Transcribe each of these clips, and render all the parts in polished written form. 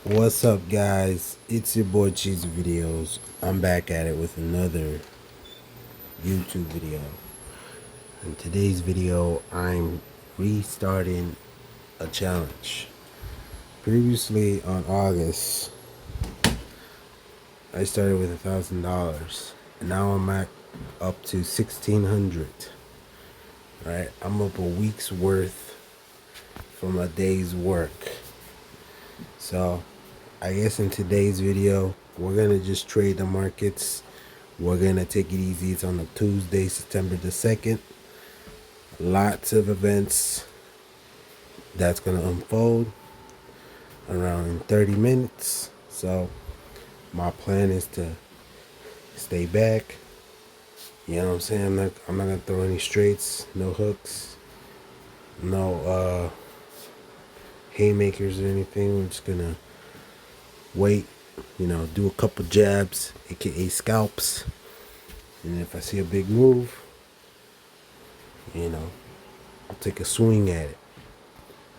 What's up, guys? It's your boy Cheesy Videos. I'm back at it with another YouTube video. In today's video, I'm restarting a challenge. Previously on August, I started with $1,000, and now I'm up to 1,600. Right, I'm up a week's worth from a day's work. So, I guess in today's video, we're gonna just trade the markets. We're gonna take it easy. It's on a Tuesday, September the 2nd. Lots of events that's gonna unfold around in 30 minutes. So my plan is to stay back. You know what I'm saying? I'm not gonna throw any straights, no hooks, no haymakers or anything. We're just gonna wait, do a couple jabs, aka scalps. And if I see a big move, I'll take a swing at it.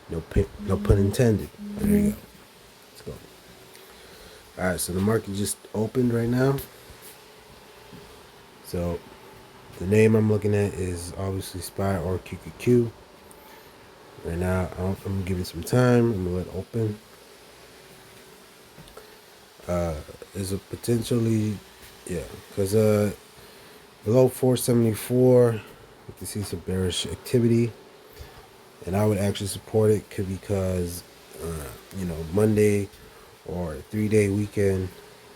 No pun intended. There you go. Let's go. All right, so the market just opened right now. So the name I'm looking at is obviously SPY or QQQ. Right now, I'm gonna give it some time. I'm gonna let it open. There's a potentially, because below 474, you can see some bearish activity, and I would actually support it because Monday or 3-day weekend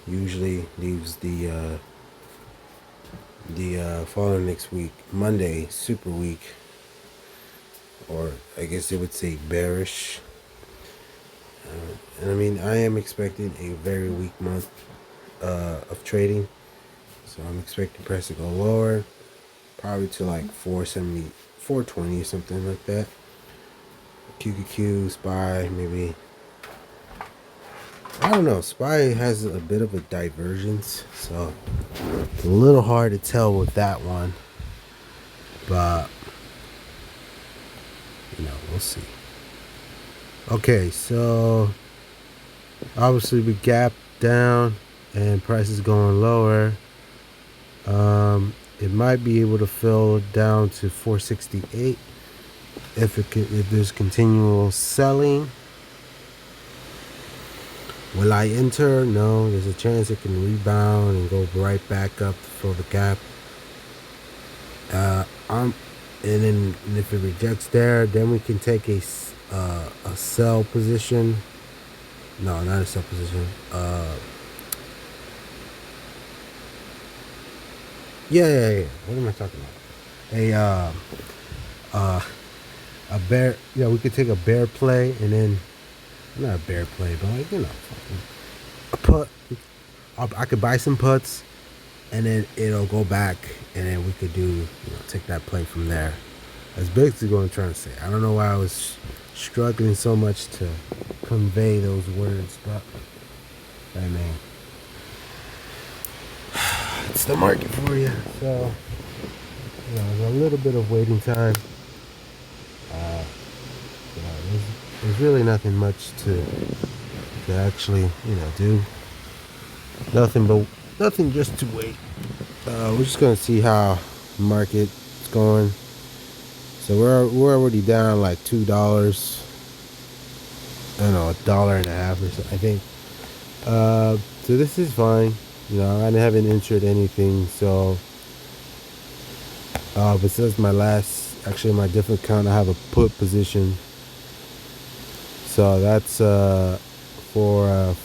usually leaves the following next week, Monday, super weak, or I guess they would say bearish. And I mean, I am expecting a very weak month of trading, so I'm expecting price to go lower, probably to like 470, 420 or something like that. QQQ, SPY, maybe. I don't know. SPY has a bit of a divergence, so it's a little hard to tell with that one. But we'll see. Okay, so obviously we gapped down and price is going lower. It might be able to fill down to 468 if there's continual selling. Will I enter? No. There's a chance it can rebound and go right back up for the gap. And if it rejects there, then we can take a sell position. No, not a sell position. Yeah. What am I talking about? A bear. Yeah, we could take a bear play and then not a bear play, but a put. I could buy some puts, and then it'll go back, and then we could do take that play from there. That's basically what I'm trying to say. I don't know why I was struggling so much to convey those words, but I mean, it's the market for you. So there's a little bit of waiting time. There's really nothing much to actually do. Nothing, just to wait. We're just gonna see how the market's going. So we're already down like $2. I don't know, $1.50 or so, I think. So this is fine. I haven't entered anything. So besides my different account, I have a put position. So that's for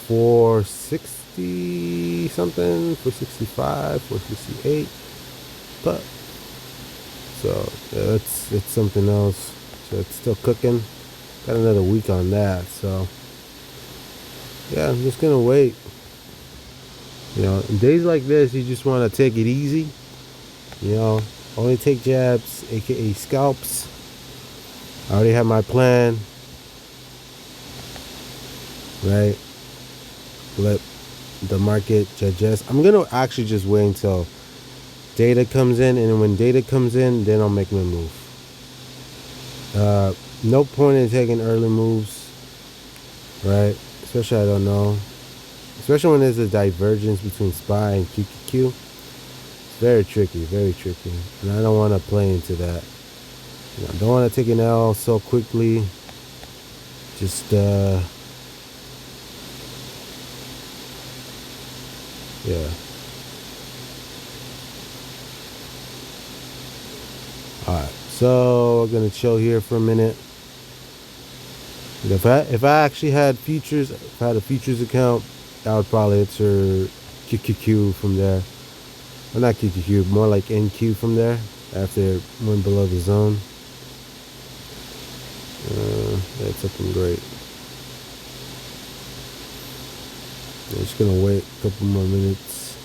460 something, 465, 468. But so it's something else. So it's still cooking. Got another week on that. So yeah, I'm just gonna wait. In days like this, you just want to take it easy. Only take jabs, aka scalps. I already have my plan. Right? Let the market digest. I'm gonna actually just wait until data comes in, and when data comes in, then I'll make my move. No point in taking early moves, right? especially I don't know, especially when there's a divergence between SPY and QQQ. It's very tricky, and I don't want to play into that. I don't want to take an L so quickly. Just yeah. All right, so we're gonna chill here for a minute. If I actually had futures, if I had a futures account, I would probably enter QQQ from there. Well, not QQQ, more like NQ from there after it went below the zone. That's looking great. I'm just gonna wait a couple more minutes.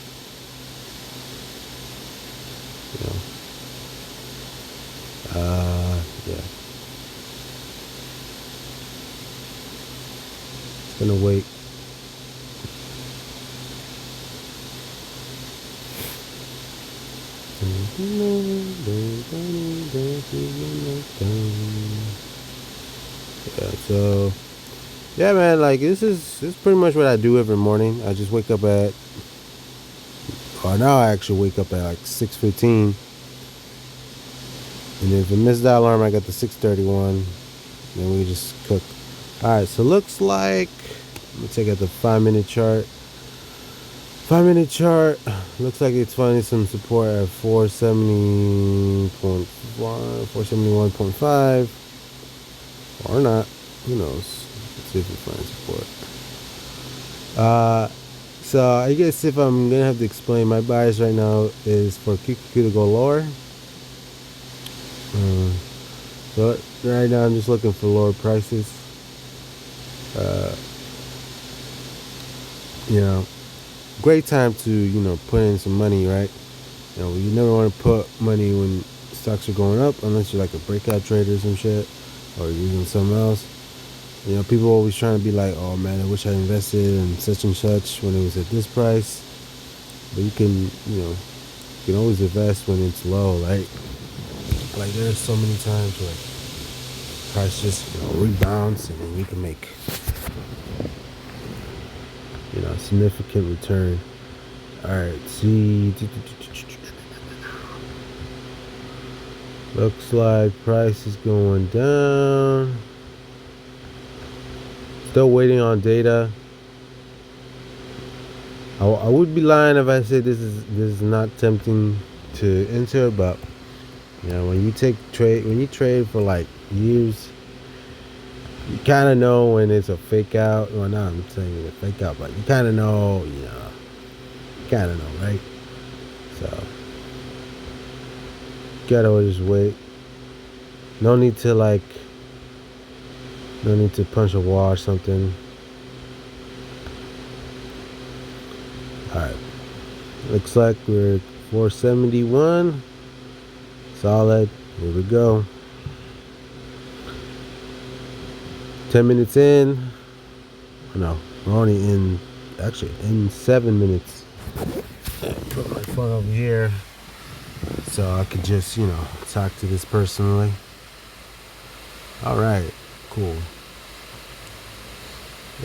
Yeah. Just gonna wait. Yeah, so yeah, man, like this is pretty much what I do every morning. I just wake up at, or now I actually wake up at like 6:15, and if I miss that alarm, I got the 6:31. Then we just cook. All right, so looks like, let me take out the 5-minute chart. 5-minute chart looks like it's finding some support at 470.1, 471.5, or not. Who knows? Let's see if we find support. So I guess if I'm gonna have to explain, my bias right now is for QQQ to go lower. So right now I'm just looking for lower prices. Great time to put in some money, right? You never want to put money when stocks are going up unless you're like a breakout trader or some shit, or you're using something else. People always trying to be like, oh man, I wish I invested in such and such when it was at this price. But you can always invest when it's low, right? Like there's so many times where price just rebounds and then you can make a significant return. All right, see, looks like price is going down. Still waiting on data. I would be lying if I said this is not tempting to enter, but when you trade for like years, you kind of know when it's a fake out. Well, not I'm saying it's a fake out, but you kind of know, right? So gotta always wait. No need to punch a wall or something. All right, looks like we're 471. Solid. Here we go. 10 minutes in. No, we're only in 7 minutes. Put my phone over here so I could just talk to this personally. All right, cool.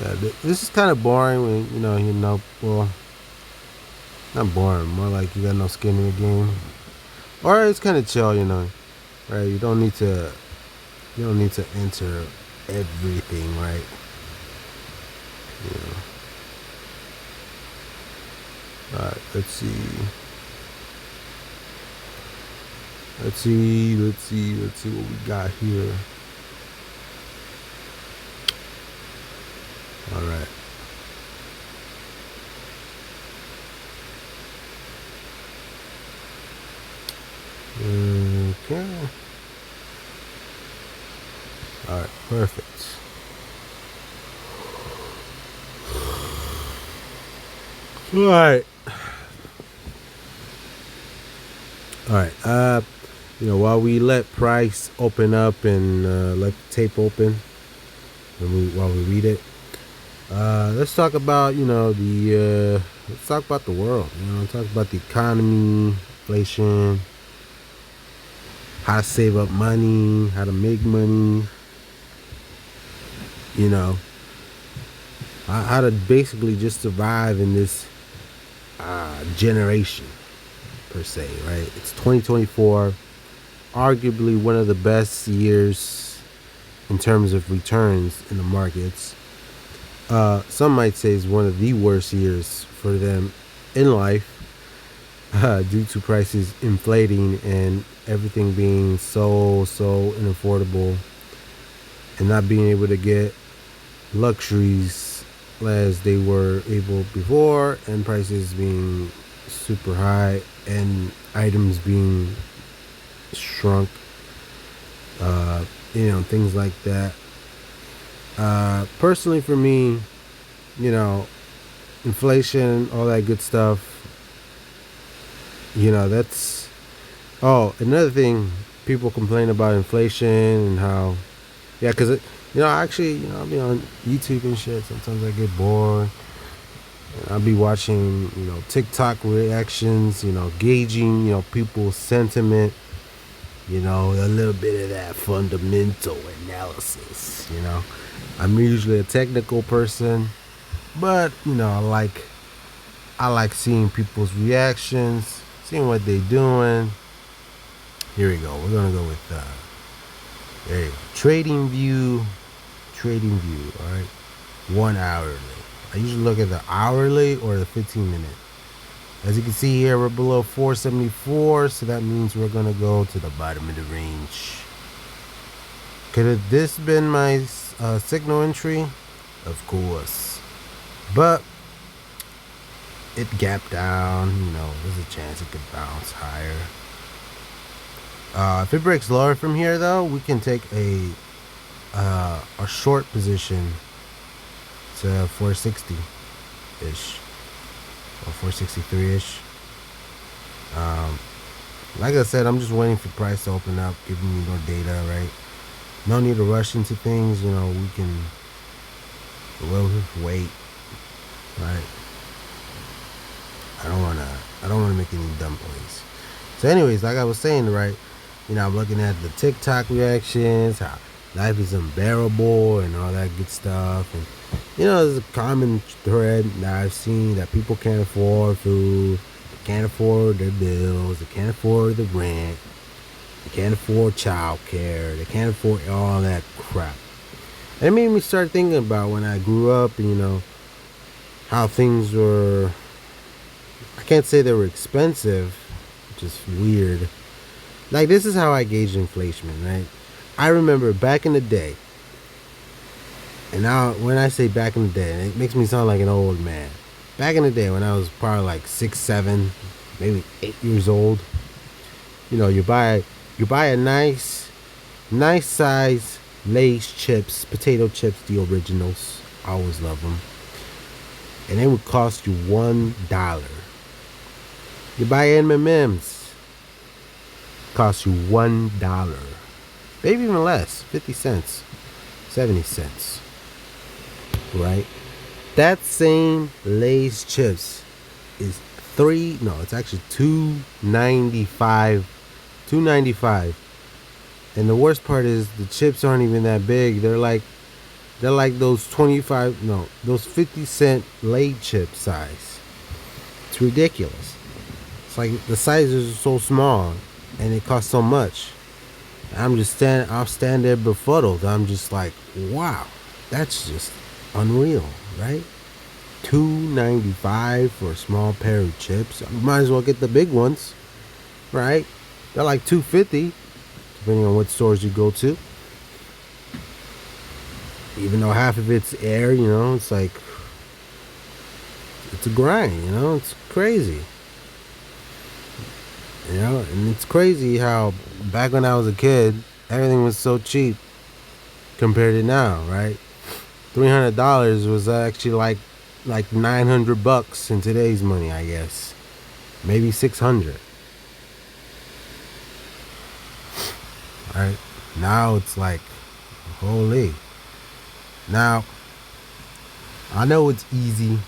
Yeah, this is kind of boring when well, not boring, more like you got no skin in the game. Or it's kind of chill, right? You don't need to enter everything, right? All right, let's see what we got here. All right. Okay. All right, perfect. All right. While we let price open up and let the tape open, while we read it, let's talk about let's talk about the world. Talk about the economy, inflation, how to save up money, how to make money. how to basically just survive in this generation per se, right? It's 2024, arguably one of the best years in terms of returns in the markets. Some might say it's one of the worst years for them in life due to prices inflating and everything being so unaffordable and not being able to get luxuries as they were able before, and prices being super high and items being shrunk, things like that. Personally for me, inflation, all that good stuff, that's, oh, another thing, people complain about inflation and how, yeah, because actually, I'll be on YouTube and shit. Sometimes I get bored. I'll be watching, TikTok reactions, gauging, people's sentiment, a little bit of that fundamental analysis, I'm usually a technical person, but, I like seeing people's reactions, seeing what they're doing. Here we go. We're going to go with, there you go. Trading View, all right? 1 hourly. I usually look at the hourly or the 15-minute. As you can see here, we're below 474, so that means we're going to go to the bottom of the range. Could have this been my signal entry? Of course. But it gapped down, there's a chance it could bounce higher. If it breaks lower from here, though, we can take a short position to 460-ish or 463-ish. Like I said, I'm just waiting for price to open up, giving me more data, right? No need to rush into things, we'll wait, right? I don't wanna make any dumb plays. So anyways, like I was saying, right, I'm looking at the TikTok reactions, how life is unbearable and all that good stuff. And, there's a common thread that I've seen that people can't afford food, they can't afford their bills, they can't afford the rent, they can't afford childcare, they can't afford all that crap. And it made me start thinking about when I grew up and, how things were, I can't say they were expensive, which is weird. Like, this is how I gauge inflation, right? I remember back in the day, and now when I say back in the day, it makes me sound like an old man. Back in the day when I was probably like 6, 7, maybe 8 years old, you buy a nice size Lay's chips, potato chips, the originals. I always love them. And they would cost you $1. You buy M&M's, cost you $1. Maybe even less, 50 cents, 70 cents, right? That same Lay's chips is it's actually $2.95. And the worst part is the chips aren't even that big. They're like those 50-cent Lay chip size. It's ridiculous. It's like the sizes are so small and it costs so much. I'll stand there befuddled. I'm just like, wow, that's just unreal, right? $2.95 for a small pair of chips. You might as well get the big ones, right? They're like $2.50, depending on what stores you go to. Even though half of it's air, it's like, it's a grind, it's crazy. And it's crazy how back when I was a kid, everything was so cheap compared to now, right? $300 was actually like $900 in today's money, I guess. Maybe 600. Right? Now it's like, holy. Now, I know it's easy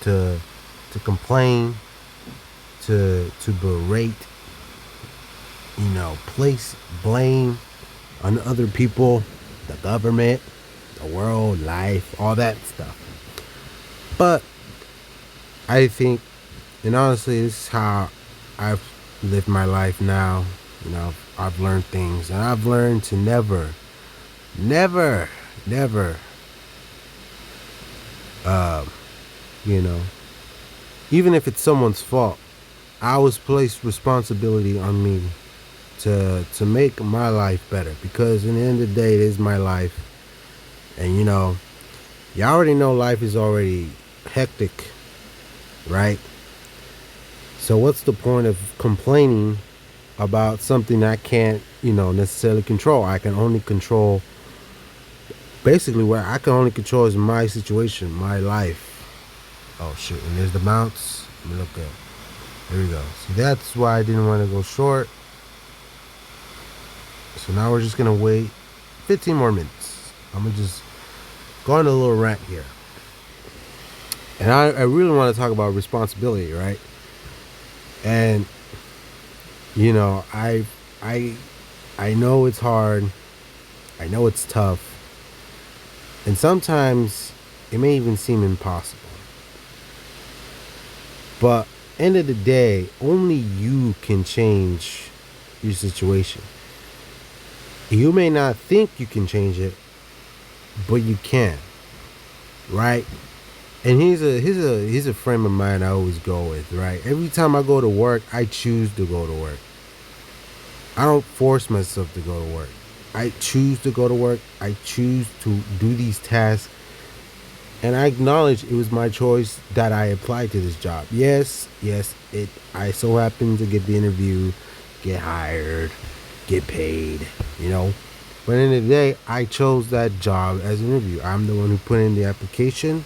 to complain, to berate, place blame on other people, the government, the world, life, all that stuff. But I think, and honestly, this is how I've lived my life now. I've learned things, and I've learned to never, never, never, uh, you know, even if it's someone's fault, I always place responsibility on me to make my life better, because in the end of the day, it is my life. And you already know life is already hectic, right? So what's the point of complaining about something I can't, necessarily control? I can only control, basically where I can only control is my situation, my life. Oh shit, and there's the mounts. Let me look up. There we go. So that's why I didn't want to go short. So now we're just gonna wait 15 more minutes. I'm gonna just go on a little rant here. And I really want to talk about responsibility, right? And I I know it's hard. I know it's tough. And sometimes it may even seem impossible. But end of the day, only you can change your situation. You may not think you can change it, but you can, right? And he's a friend of mine I always go with, right? Every time I go to work, I choose to go to work. I don't force myself to go to work. I choose to go to work. I choose to do these tasks. And I acknowledge it was my choice that I applied to this job. Yes, I so happened to get the interview, get hired, get paid, But in the day, I chose that job as an interview. I'm the one who put in the application.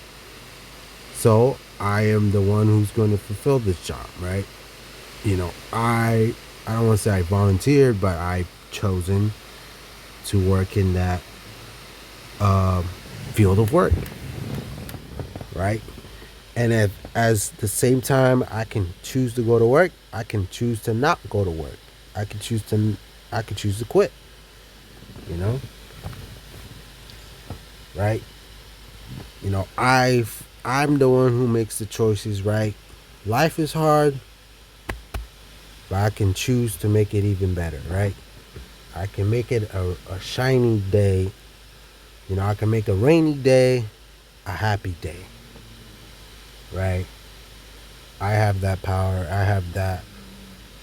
So I am the one who's going to fulfill this job, right? I don't want to say I volunteered, but I've chosen to work in that field of work, right? And as the same time I can choose to go to work, I can choose to not go to work. I can choose to quit, right? I'm the one who makes the choices, right? Life is hard, but I can choose to make it even better, right? I can make it a shiny day. I can make a rainy day a happy day, right? I have that power. I have that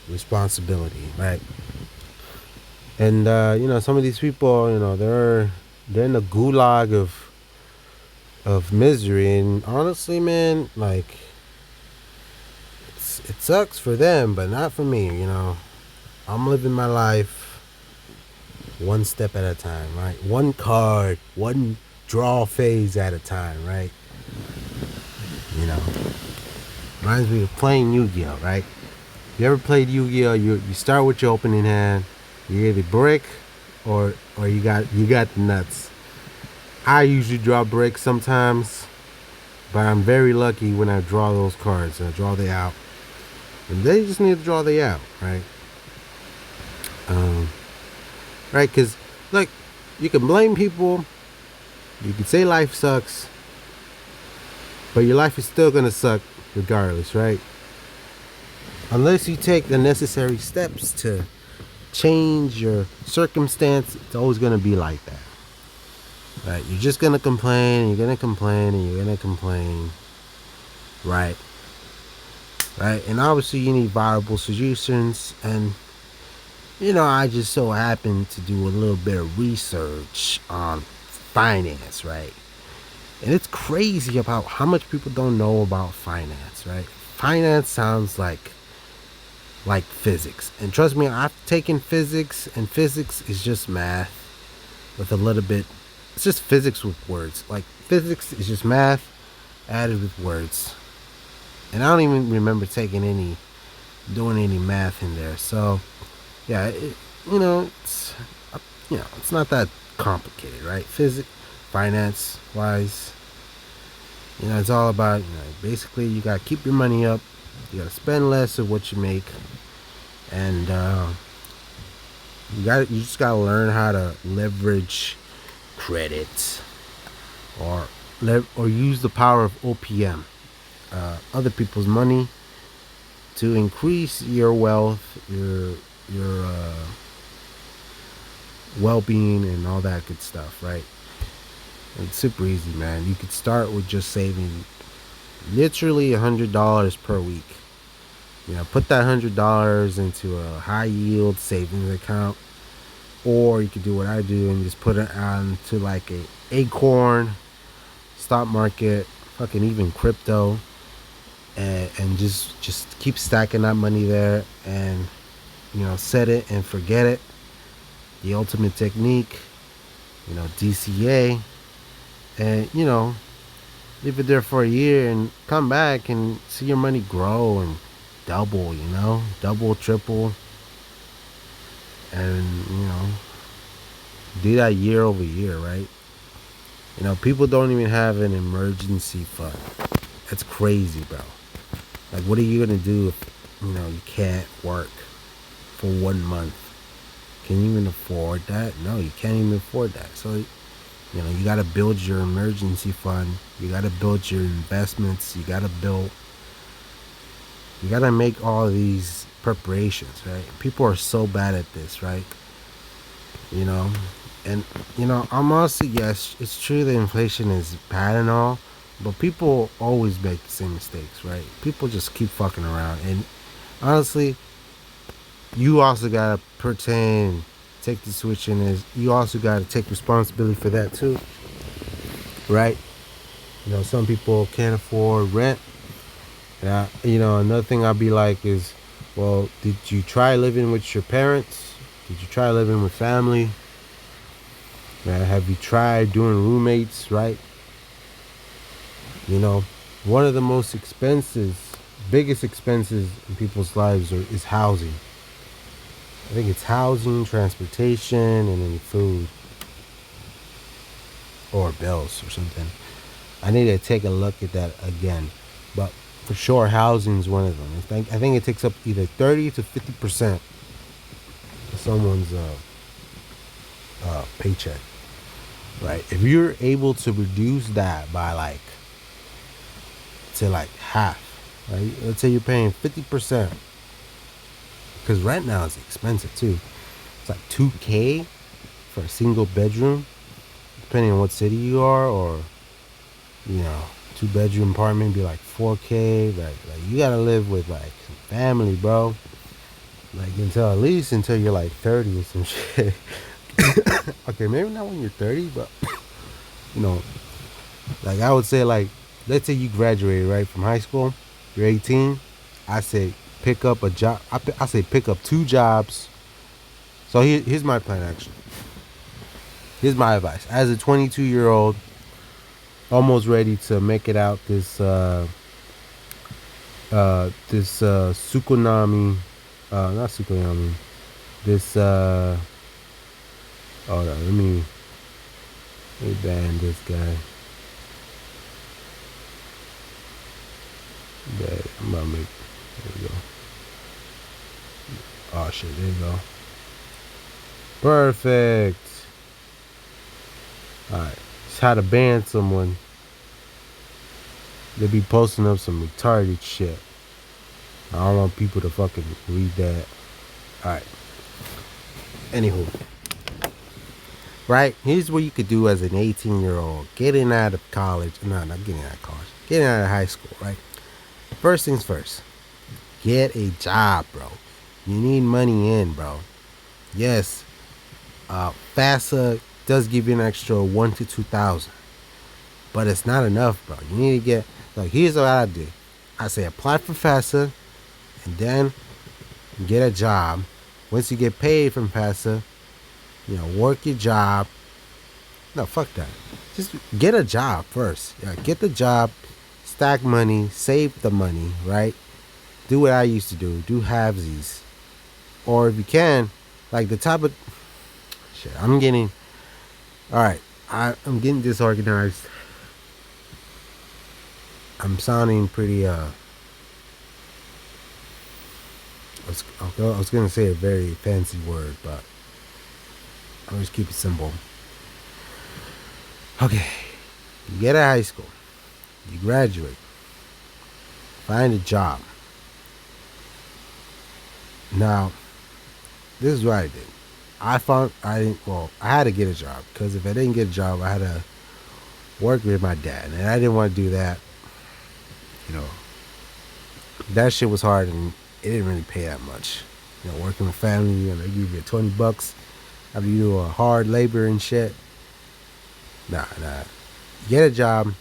responsibility, right? And some of these people, they're in the gulag of misery, and honestly, man, like it sucks for them, but not for me. I'm living my life one step at a time, right? One card, one draw phase at a time, right? Reminds me of playing Yu-Gi-Oh, right? You ever played Yu-Gi-Oh? You start with your opening hand. You either brick or you got the nuts. I usually draw bricks sometimes, but I'm very lucky when I draw those cards. I draw the out, and they just need to draw the out, right? Right? Because look, you can blame people. You can say life sucks, but your life is still gonna suck regardless, right? Unless you take the necessary steps to change your circumstance, it's always gonna be like that. Right? You're just gonna complain, and you're gonna complain, and you're gonna complain. Right? Right? And obviously you need viable solutions, and I just so happen to do a little bit of research on finance, right? And it's crazy about how much people don't know about finance, right? Finance sounds like physics. And trust me, I've taken physics, and physics is just math with a little bit, it's just physics with words. Like physics is just math added with words. And I don't even remember doing any math in there. So yeah, it's not that complicated, right? Physics, finance wise, it's all about, basically you gotta keep your money up, you gotta spend less of what you make, and you just gotta learn how to leverage credit, or or use the power of OPM, other people's money, to increase your wealth, your well-being, and all that good stuff, right? It's super easy, man. You could start with just saving literally $100 per week. Put that $100 into a high yield savings account, or you could do what I do and just put it onto like a Acorn, stock market, fucking even crypto, and just keep stacking that money there, and set it and forget it. The ultimate technique, DCA, and leave it there for a year and come back and see your money grow and double, double, triple, and do that year over year, right? People don't even have an emergency fund. That's crazy, bro. Like, what are you gonna do if you can't work for 1 month? Can you even afford that? No, you can't even afford that. So you got to build your emergency fund. You got to build your investments. You got to make all these preparations, right? People are so bad at this, right? And I'm honestly, yes, it's true that inflation is bad and all, but people always make the same mistakes, right? People just keep fucking around. And honestly, you also got to take the switch in, is you also got to take responsibility for that too, right? Some people can't afford rent. And another thing I'll be like is, well, did you try living with your parents? Did you try living with family? Have you tried doing roommates, right? One of the biggest expenses in people's lives is housing. I think it's housing, transportation, and then food. Or bills or something. I need to take a look at that again. But for sure, housing is one of them. I think it takes up either 30 to 50% of someone's paycheck. Right? If you're able to reduce that by to half, right? Let's say you're paying 50%, because rent now is expensive too. It's like $2,000 for a single bedroom, depending on what city you are, or 2-bedroom apartment be like $4,000. Like you gotta live with some family, bro. At least until you're like 30 or some shit. Okay, maybe not when you're 30, but I would say, let's say you graduated right from high school, you're 18. I say pick up a job. I say pick up 2 jobs. So here's my plan, actually. Here's my advice. As a 22-year-old, almost ready to make it out this tsunami, not tsunami, this hold on, let me ban this guy. I'm about to make, there we go. Oh shit, there you go. Perfect. Alright, it's how to ban someone. They be posting up some retarded shit. I don't want people to fucking read that. Alright. Anywho. Right? Here's what you could do as an 18-year-old. Getting out of college. No, not getting out of college. Getting out of high school, right? First things first. Get a job, bro. You need money in, bro. Yes. FAFSA does give you an extra 1,000 to 2,000. But it's not enough, bro. You need to get, here's what I do. I say apply for FAFSA, and then get a job. Once you get paid from FAFSA, work your job. No, fuck that. Just get a job first. Yeah, get the job, stack money, save the money, right? Do what I used to do. Do halvesies. Or if you can, the type of shit, I'm getting, alright, I'm getting disorganized. I'm sounding pretty, I was going to say a very fancy word, but I'll just keep it simple. Okay. You get out of high school. You graduate. Find a job. Now, this is what I did. I had to get a job because if I didn't get a job, I had to work with my dad, and I didn't want to do that. You know, that shit was hard, and it didn't really pay that much. Working with family, they give you $20 after you do a hard labor and shit. Nah. Get a job.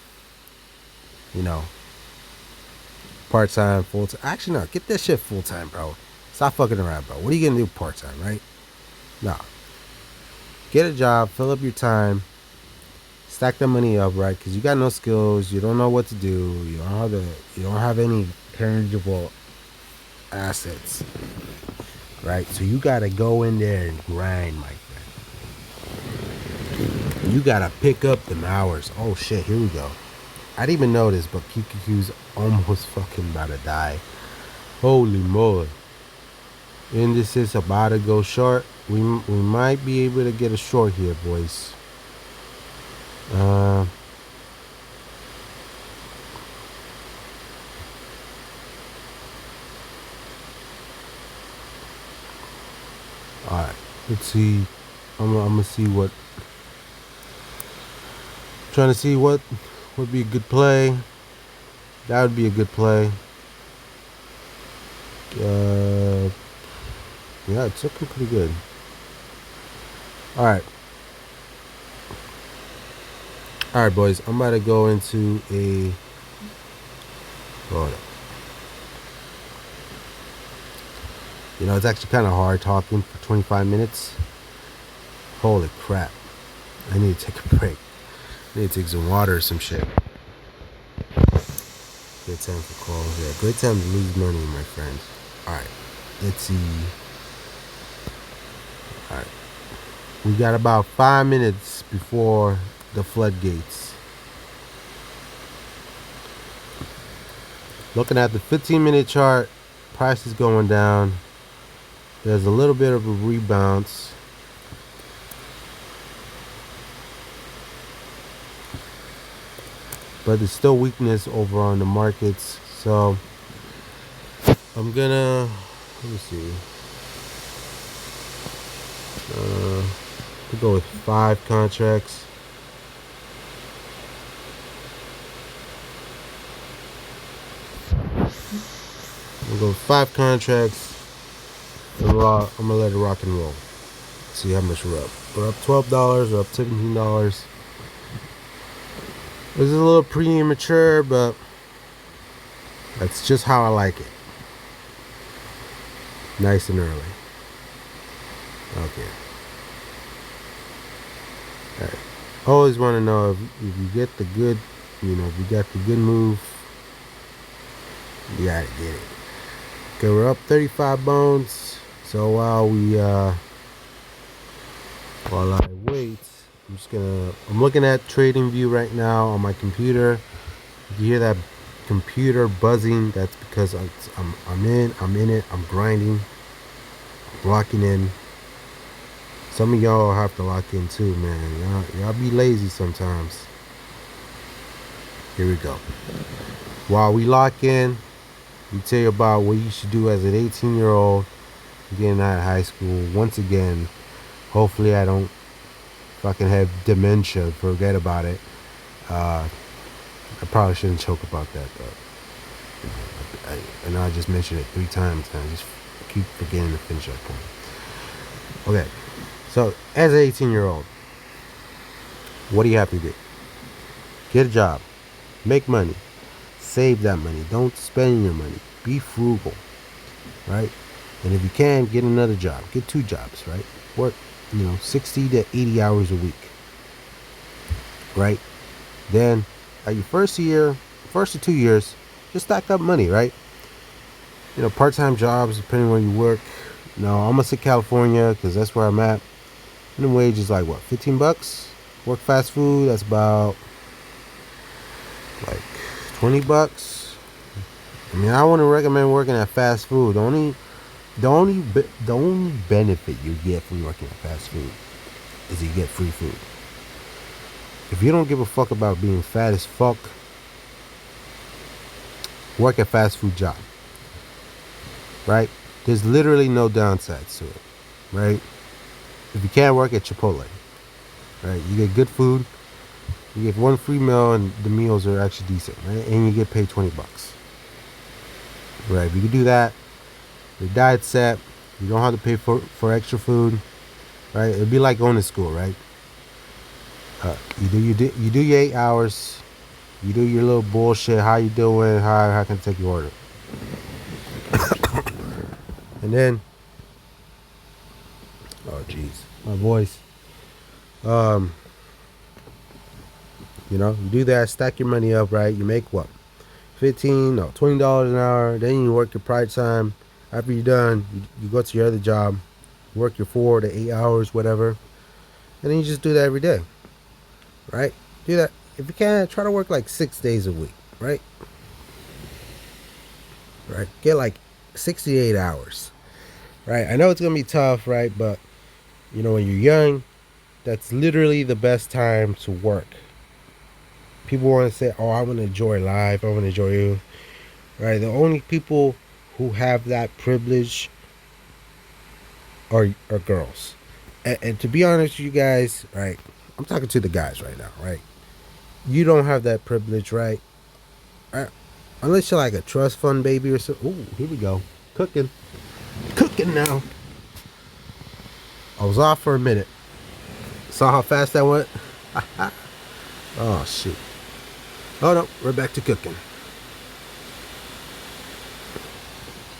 Part time, full time. Actually, no. Get that shit full time, bro. Stop fucking around, bro. What are you gonna do part time, right? No. Get a job. Fill up your time. Stack the money up, right? Because you got no skills. You don't know what to do. You don't have any tangible assets, right? So you gotta go in there and grind, my friend. You gotta pick up them hours. Oh shit, here we go. I didn't even notice, but QQQ's almost fucking about to die. Holy moly. And this is about to go short. We might be able to get a short here, boys. Alright, let's see. I'm gonna see what. Trying to see what would be a good play. That would be a good play. Yeah, it's looking pretty good. Alright, boys. I'm about to go into a. Hold up. It's actually kind of hard talking for 25 minutes. Holy crap. I need to take a break. I need to take some water or some shit. Good time for calls. Yeah, good time to lose money, my friends. Alright, let's see. Alright. We got about 5 minutes before the floodgates. Looking at the 15-minute chart, price is going down. There's a little bit of a rebalance. But there's still weakness over on the markets. So I'm gonna, let me see. We'll go with 5 contracts. We'll go with 5 contracts. And I'm gonna let it rock and roll. See how much we're up. We're up $12. We're up $17. This is a little premature, but that's just how I like it. Nice and early. Okay. Alright. Always want to know if you get the good, if you got the good move, you gotta get it. Okay, we're up 35 bones. So while I wait, I'm looking at TradingView right now on my computer. If you hear that computer buzzing, that's because I'm in it, I'm grinding, I'm locking in. Some of y'all have to lock in too, man. Y'all be lazy sometimes. Here we go. While we lock in, we tell you about what you should do as an 18-year-old getting out of high school. Once again, hopefully I don't fucking have dementia. Forget about it. I probably shouldn't joke about that, but I know I just mentioned it 3 times and I just keep forgetting to finish that point. Okay, so as an 18-year-old, what do you have to do? Get a job, make money, save that money. Don't spend your money. Be frugal, right? And if you can, get another job. Get 2 jobs, right? Work, 60 to 80 hours a week, right? Then at your first to 2 years, just stack up money, right? Part-time jobs, depending on where you work. I'm gonna say California because that's where I'm at. Minimum wage is like what, $15? Work fast food, that's about like $20. I wouldn't recommend working at fast food. The only benefit you get from working at fast food is you get free food. If you don't give a fuck about being fat as fuck, work a fast food job, right? There's literally no downsides to it, right? If you can't work at Chipotle, right? You get good food, you get one free meal, and the meals are actually decent, right? And you get paid $20, right? If you can do that, your diet's set, you don't have to pay for extra food, right? It'd be like going to school, right? You do your 8 hours, you do your little bullshit. How you doing? How can I take your order? And then, oh jeez, my voice. Um, you do that, stack your money up, right? You make what, $20 an hour. Then you work your part time. After you're done, you go to your other job, work your 4 to 8 hours, whatever, and then you just do that every day, right? Do that. If you can, try to work like 6 days a week, right? Right. Get like 68 hours, right? I know it's gonna be tough, right? But when you're young, that's literally the best time to work. People want to say, "Oh, I want to enjoy life. I want to enjoy you," right? The only people who have that privilege are girls. And to be honest with you guys, right? I'm talking to the guys right now, right? You don't have that privilege, right? Unless you're like a trust fund baby or something. Ooh, here we go. Cooking now. I was off for a minute. Saw how fast that went? Oh, shit. Oh, no. We're back to cooking.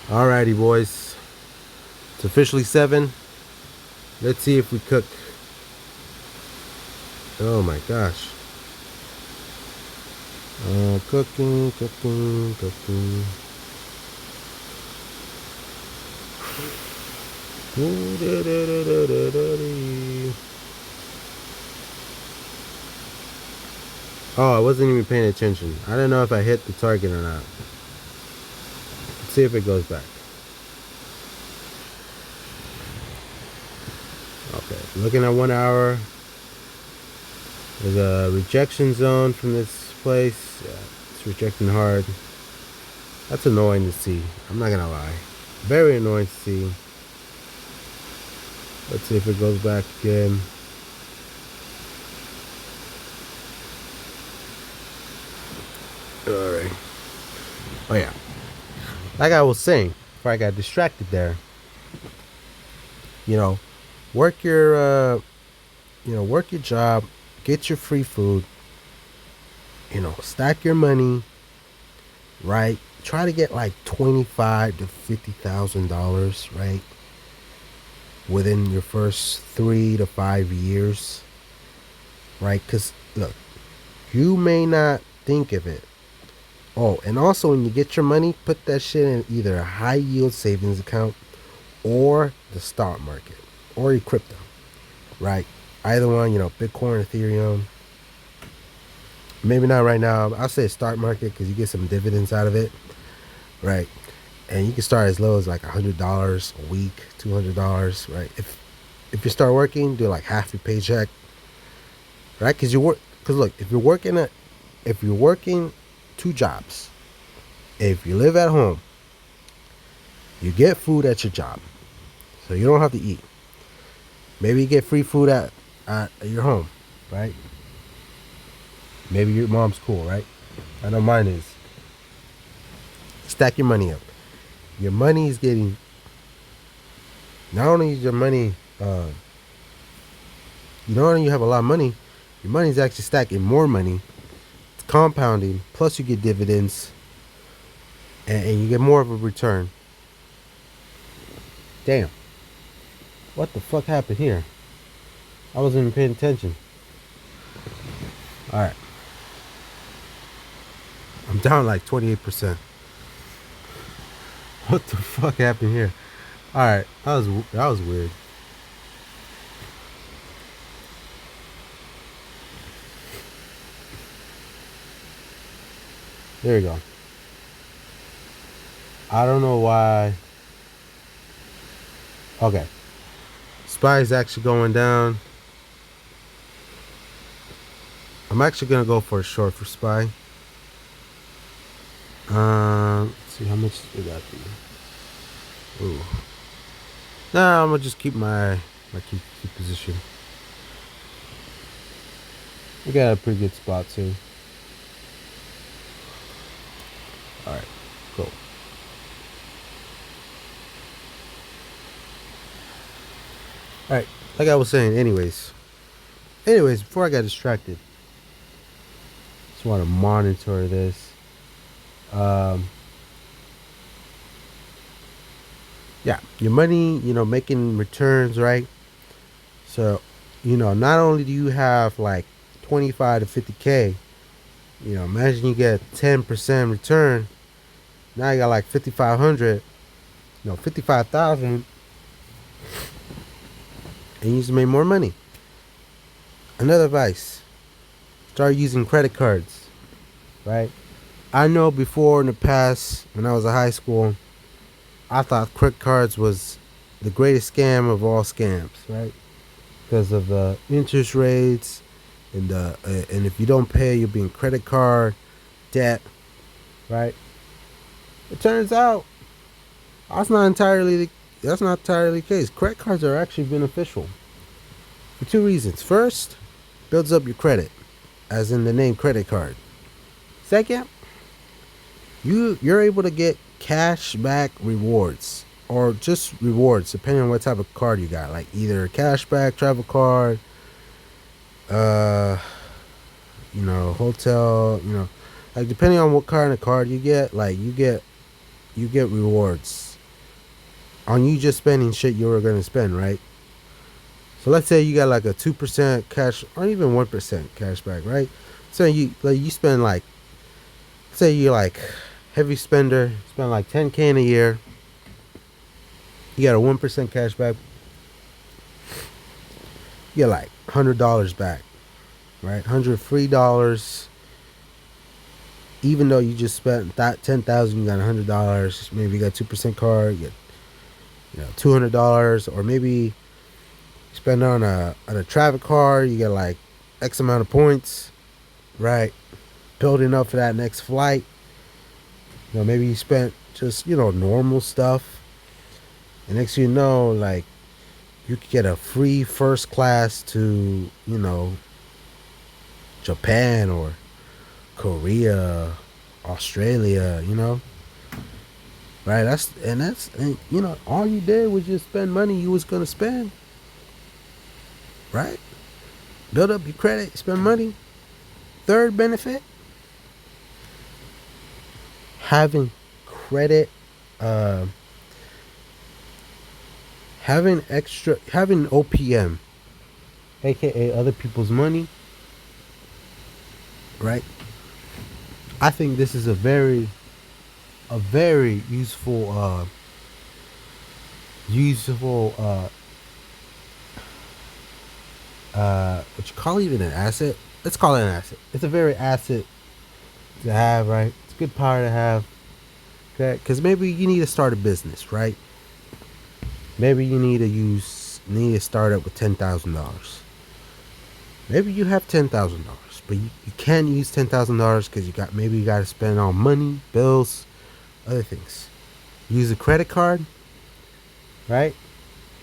Alrighty, boys. It's officially 7. Let's see if we cook. Oh, my gosh. Cooking. Oh, I wasn't even paying attention. I don't know if I hit the target or not. Let's see if it goes back. Okay, looking at 1 hour. There's a rejection zone from this place. Yeah, it's rejecting hard. That's annoying to see. I'm not gonna lie. Very annoying to see. Let's see if it goes back again. Alright. Oh yeah. Like I was saying, before I got distracted there. Work your work your job, get your free food, stack your money, right? Try to get like $25,000 to $50,000, right? Within your first 3 to 5 years, right? Because look, you may not think of it. Oh, and also when you get your money, put that shit in either a high yield savings account or the stock market or your crypto, right? Either one, Bitcoin, Ethereum. Maybe not right now. I'll say stock market because you get some dividends out of it, right? And you can start as low as like $100 a week, $200, right? If you start working, do like half your paycheck, right? Because look, if you're working 2 jobs, if you live at home, you get food at your job, so you don't have to eat. Maybe you get free food at your home, right? Maybe your mom's cool, right? I know mine is. Stack your money up. Your money is getting. Not only is your money, not only you have a lot of money, your money is actually stacking more money. It's compounding. Plus, you get dividends, and you get more of a return. Damn. What the fuck happened here? I wasn't even paying attention. Alright. I'm down like 28%. What the fuck happened here? Alright, that was weird. There you go. I don't know why. Okay. SPY is actually going down. I'm actually gonna go for a short for SPY. Let's see how much did that be. Ooh. Nah, I'm gonna just keep my key position. We got a pretty good spot too. All right, cool. All right, like I was saying. Anyways, before I got distracted, just want to monitor this. Yeah, your money, making returns, right? So, not only do you have like 25 to 50K, imagine you get 10% return. Now you got like 5,500, 55,000, and you just made more money. Another advice, start using credit cards, right? I know before in the past, when I was in high school, I thought credit cards was the greatest scam of all scams, right? Because of the interest rates and if you don't pay, you'll be in credit card debt, right? It turns out that's not entirely the case. Credit cards are actually beneficial for two reasons. First, builds up your credit, as in the name credit card. Second, you're able to get cash back rewards or just rewards depending on what type of card you got, like either a cashback travel card, hotel, like depending on what kind of card you get, like you get rewards on you just spending shit you were gonna spend, right? So let's say you got like a 2% cash or even 1% cash back, right? So you spend like, say you're like heavy spender, spend like 10K in a year. You got a 1% cash back. You get like $100 back, right? $100 free. Even though you just spent that 10,000, you got $100. Maybe you got 2% card, you get $200, or maybe spend on a traffic card, you get like X amount of points, right? Building up for that next flight. Maybe you spent just normal stuff, and next you know, like you could get a free first class to Japan or Korea, Australia, right? And all you did was just spend money you was gonna spend, right? Build up your credit, spend money. Third benefit, having credit, having OPM, aka other people's money, right? I think this is a very useful what you call even an asset. Let's call it an asset. It's a very asset to have, right? It's a good power to have. Okay, because maybe you need to start a business, right? Maybe you need to start up with $10,000. Maybe you have $10,000, but you can't use $10,000 because you got to spend on money, bills, other things. Use a credit card, right?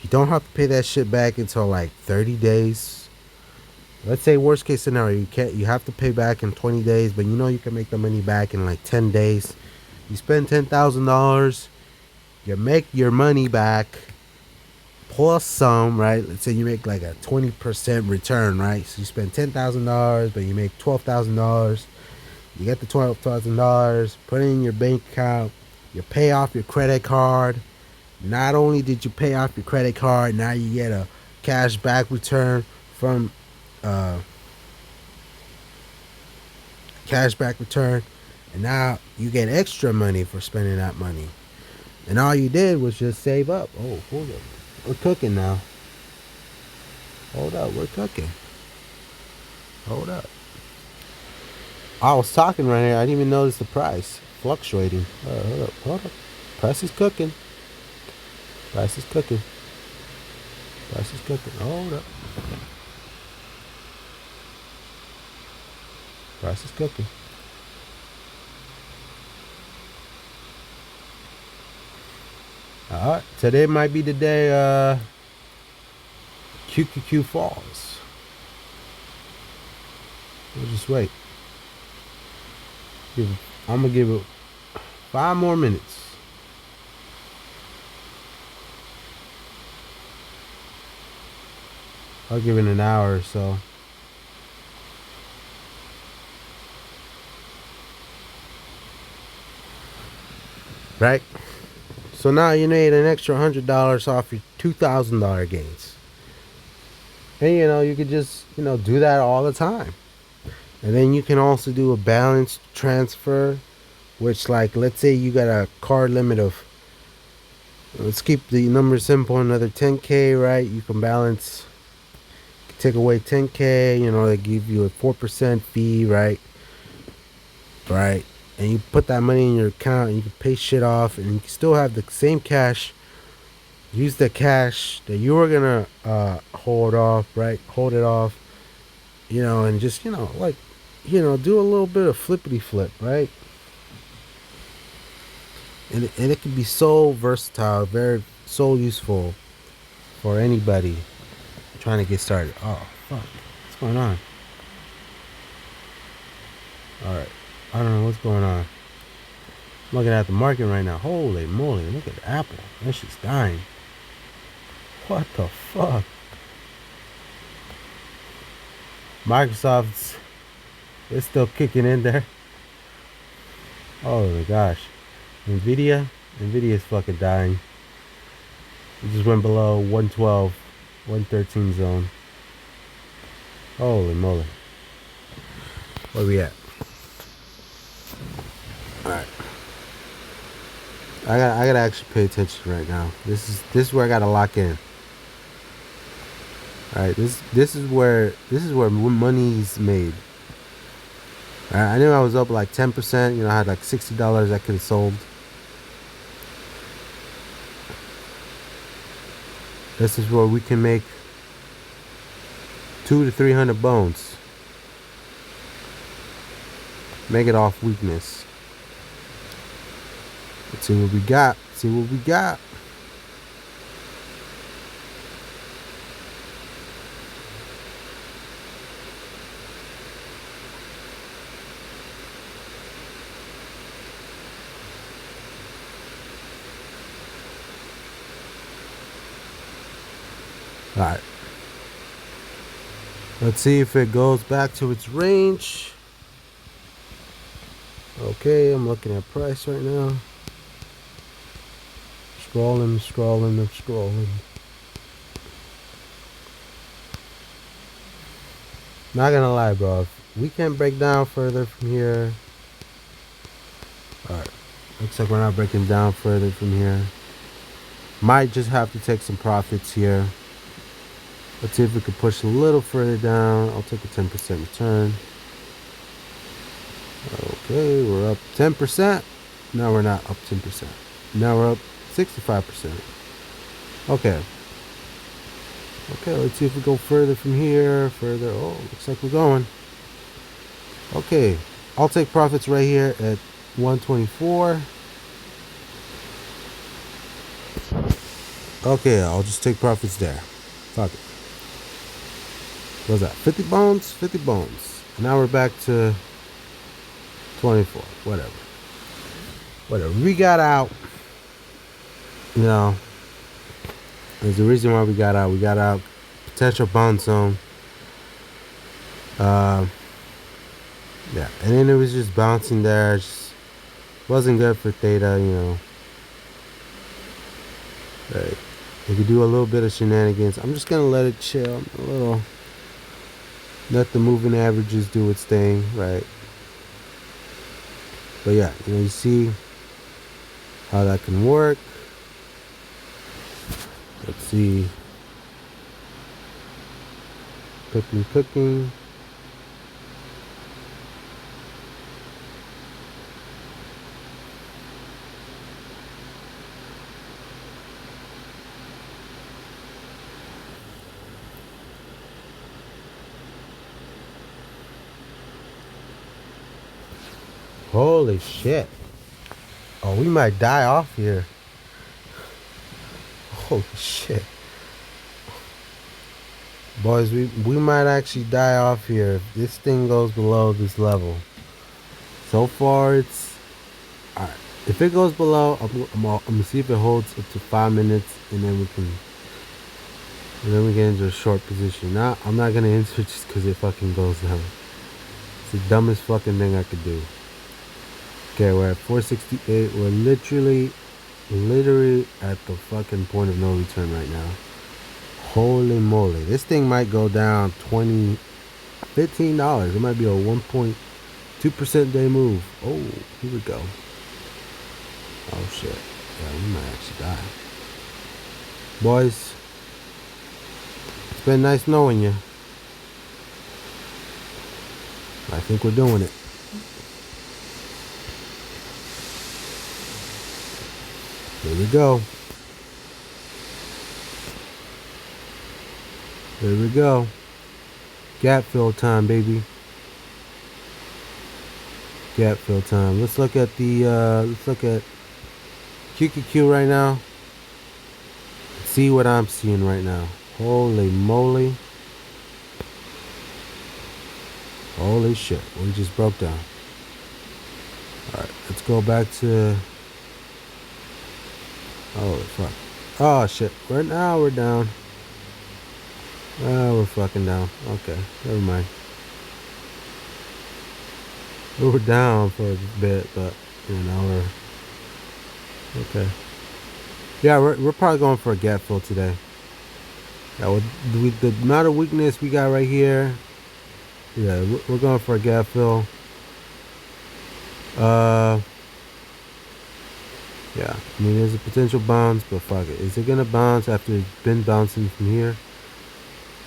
You don't have to pay that shit back until like 30 days. Let's say worst case scenario, you have to pay back in 20 days, but you can make the money back in like 10 days. You spend $10,000, you make your money back plus some, right? Let's say you make like a 20% return, right? So you spend $10,000, but you make $12,000. You get the $12,000, put it in your bank account, you pay off your credit card. Not only did you pay off your credit card, now you get a cash back return from and now you get extra money for spending that money. And all you did was just save up. Oh, hold up. We're cooking now. Hold up, we're cooking. Hold up. I was talking right here. I didn't even notice the price fluctuating. Hold up. Price is cooking. Price is cooking. Hold up. Rice is cooking. Alright, today might be the day QQQ falls. We'll just wait. I'm gonna give it 5 more minutes. I'll give it an hour or so. Right? So now you made an extra $100 off your $2,000 gains. And you could just, do that all the time. And then you can also do a balanced transfer, which, like, let's say you got a card limit of, let's keep the number simple, another 10K, right? You can balance, take away 10K, they give you a 4% fee, right? Right. And you put that money in your account and you can pay shit off and you can still have the same cash. Use the cash that you were gonna hold off, right? Hold it off, and just, do a little bit of flippity flip, right? And it can be so versatile, so useful for anybody trying to get started. Oh, fuck. What's going on? Alright. I don't know what's going on. I'm looking at the market right now. Holy moly, look at Apple. That shit's dying. What the fuck? Microsoft's it's still kicking in there. Oh my gosh. Nvidia's fucking dying. It just went below 112, 113 zone. Holy moly. Where we at? Alright. I gotta actually pay attention right now. This is where I gotta lock in. Alright, this is where money's made. Alright, I knew I was up like 10%, I had like $60 I could have sold. This is where we can make 200 to 300 bones. Make it off weakness. Let's see what we got. Alright. Let's see if it goes back to its range. Okay, I'm looking at price right now. Scrolling. Not gonna lie, bro. If we can't break down further from here. Alright. Looks like we're not breaking down further from here. Might just have to take some profits here. Let's see if we can push a little further down. I'll take a 10% return. Okay, we're up 10%. No, we're not up 10%. Now we're up 65%. Okay, let's see if we go further from here. Oh, looks like we're going. Okay, I'll take profits right here at 124. Okay, I'll just take profits there. Fuck it. What's that? 50 bones? 50 bones. Now we're back to 24. Whatever. We got out. There's a reason why we got out. We got out. Potential bounce zone. Yeah. And then it was just bouncing there. Just wasn't good for theta, Right. You could do a little bit of shenanigans. I'm just gonna let it chill a little. Let the moving averages do its thing, right? But yeah, you see how that can work. Let's see. Cooking. Holy shit. Oh, we might die off here. Holy shit. Boys, we might actually die off here if this thing goes below this level. So far, it's... Alright. If it goes below, I'm gonna see if it holds up to 5 minutes, and then we can... And then we get into a short position. Now, I'm not gonna enter just because it fucking goes down. It's the dumbest fucking thing I could do. Okay, we're at 468. We're literally at the fucking point of no return right now. Holy moly. This thing might go down $15. It might be a 1.2% day move. Oh, here we go. Oh shit. Yeah, we might actually die. Boys, it's been nice knowing you. I think we're doing it. Here we go. Here we go. Gap fill time, baby. Gap fill time. Let's look at QQQ right now. See what I'm seeing right now. Holy moly. Holy shit. We just broke down. Alright, let's go back to... Holy fuck. Oh shit. Right now we're down. Oh, we're fucking down. Okay, never mind. We were down for a bit, but you know we're okay. Yeah, we're probably going for a gap fill today. Yeah, with the amount of weakness we got right here. Yeah, we're going for a gap fill. Yeah, I mean there's a potential bounce, but fuck it. Is it gonna bounce after it's been bouncing from here?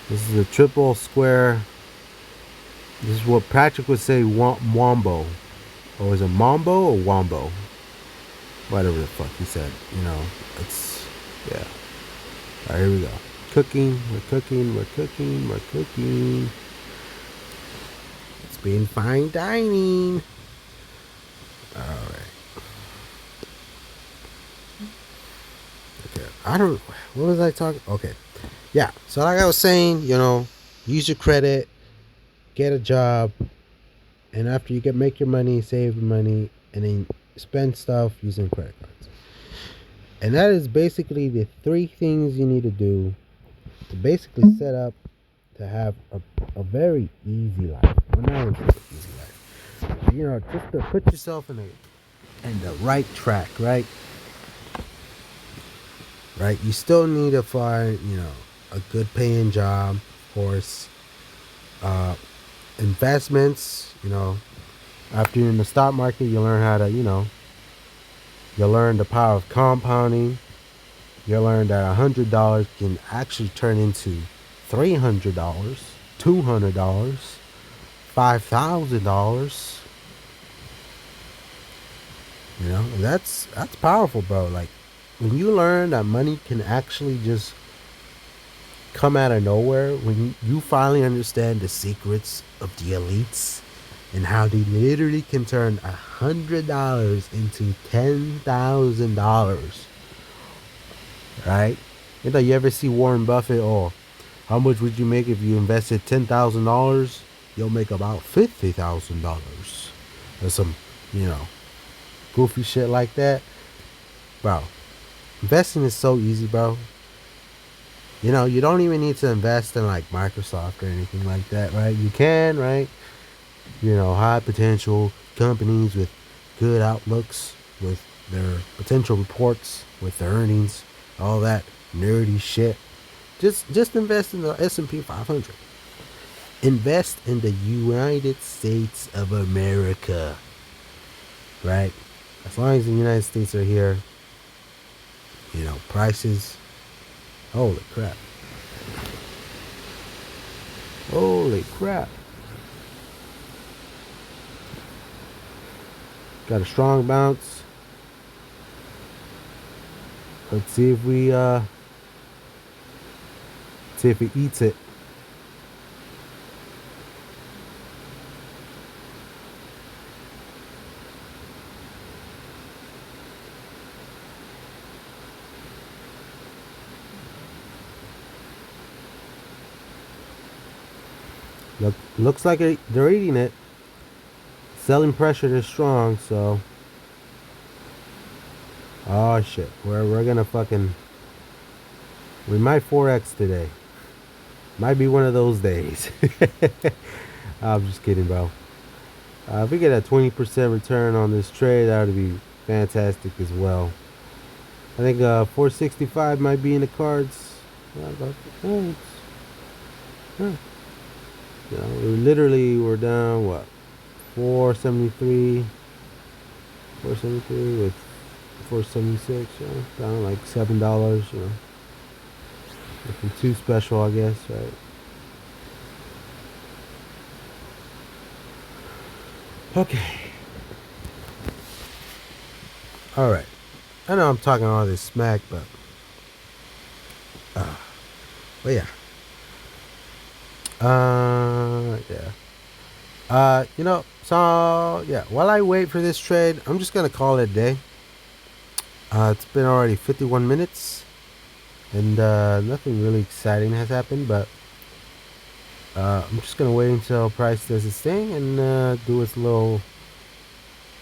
This is a triple square. This is what Patrick would say, wombo. Or is it Mambo or Wombo? Whatever the fuck he said. You know, it's, yeah. Alright, here we go. Cooking, we're cooking. It's been fine dining. Alright. Okay, what was I talking? Okay. Yeah, so like I was saying, you know, use your credit, get a job, and after you make your money, save your money, and then spend stuff using credit cards. And that is basically the 3 things you need to do to basically set up to have a very easy life. Well, not an easy life. You know, just to put yourself in the right track, right? Right? You still need to find, you know, a good paying job, of course. Investments, you know, after you're in the stock market, you learn how to, you know, you learn the power of compounding. You learn that $100 can actually turn into $300, $200, $5,000. You know, that's powerful, bro. Like, when you learn that money can actually just come out of nowhere, when you finally understand the secrets of the elites and how they literally can turn $100 into $10,000, right? You know, you ever see Warren Buffett? Oh, how much would you make if you invested $10,000? You'll make about $50,000, or some, you know, goofy shit like that, bro. Investing is so easy, bro. You know, you don't even need to invest in like Microsoft or anything like that, right? You can, right? You know, high potential companies with good outlooks, with their potential reports, with their earnings, all that nerdy shit. Just invest in the S&P 500. Invest in the United States of America, right? As long as the United States are here, you know, prices. Holy crap. Holy crap. Got a strong bounce. Let's see if it eats it. Looks like they're eating it. Selling pressure is strong, so. Oh shit. We're gonna fucking. We might 4x today. Might be one of those days. I'm just kidding, bro. If we get a 20% return on this trade, that would be fantastic as well. I think 465 might be in the cards. Not about the cards. Huh. You know, we literally were down what 473 with 476, you know, down like $7, you know. Nothing too special, I guess, right? Okay. All right. I know I'm talking all this smack, but yeah. Yeah. You know, so yeah, while I wait for this trade, I'm just gonna call it a day. It's been already 51 minutes, and nothing really exciting has happened, but I'm just gonna wait until price does its thing and do its little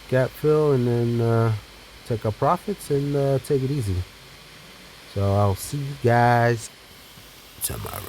gap fill, and then take our profits and take it easy. So I'll see you guys tomorrow.